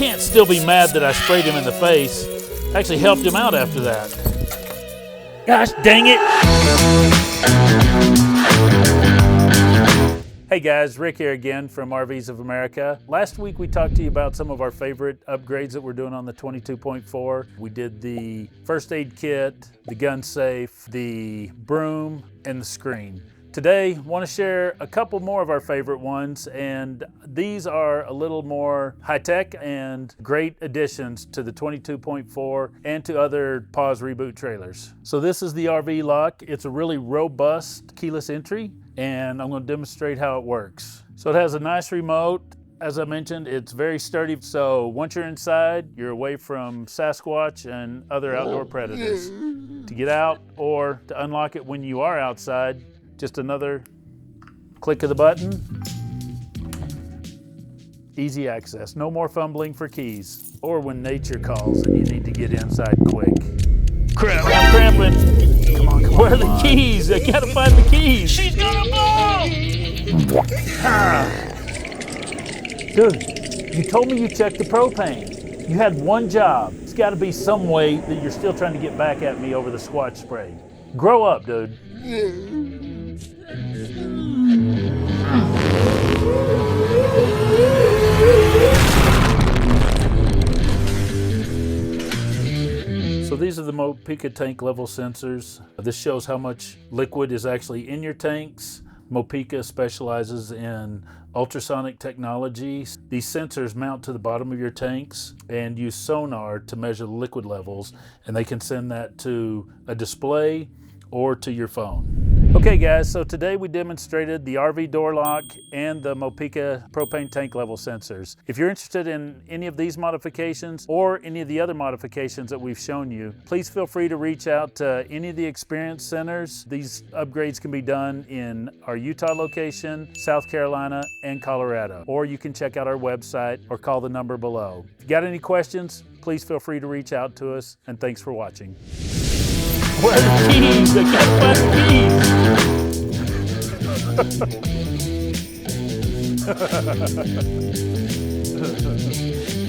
can't still be mad that I sprayed him in the face. I actually helped him out after that. Gosh dang it! Hey guys, Rick here again from RVs of America. Last week we talked to you about some of our favorite upgrades that we're doing on the 22.4. We did the first aid kit, the gun safe, the broom, and the screen. Today, I want to share a couple more of our favorite ones, and these are a little more high-tech and great additions to the 22.4 and to other Pause Reboot trailers. So this is the RV lock. It's a really robust keyless entry, and I'm going to demonstrate how it works. So it has a nice remote. As I mentioned, it's very sturdy, so once you're inside, you're away from Sasquatch and other outdoor predators. To get out or to unlock it when you are outside, just another click of the button. Easy access. No more fumbling for keys. Or when nature calls and you need to get inside quick. Crap, I'm cramping. Come on, where are the keys? I gotta find the keys. She's gonna blow! Dude, you told me you checked the propane. You had one job. It's gotta be some way that you're still trying to get back at me over the Squatch spray. Grow up, dude. So these are the Mopeka tank level sensors. This shows how much liquid is actually in your tanks. Mopeka specializes in ultrasonic technology. These sensors mount to the bottom of your tanks and use sonar to measure the liquid levels, and they can send that to a display or to your phone. Okay guys, so today we demonstrated the RV door lock and the Mopeka propane tank level sensors. If you're interested in any of these modifications or any of the other modifications that we've shown you, please feel free to reach out to any of the experience centers. These upgrades can be done in our Utah location, South Carolina, and Colorado. Or you can check out our website or call the number below. If you got any questions, please feel free to reach out to us, and thanks for watching. Where are the keys? I can't find the keys.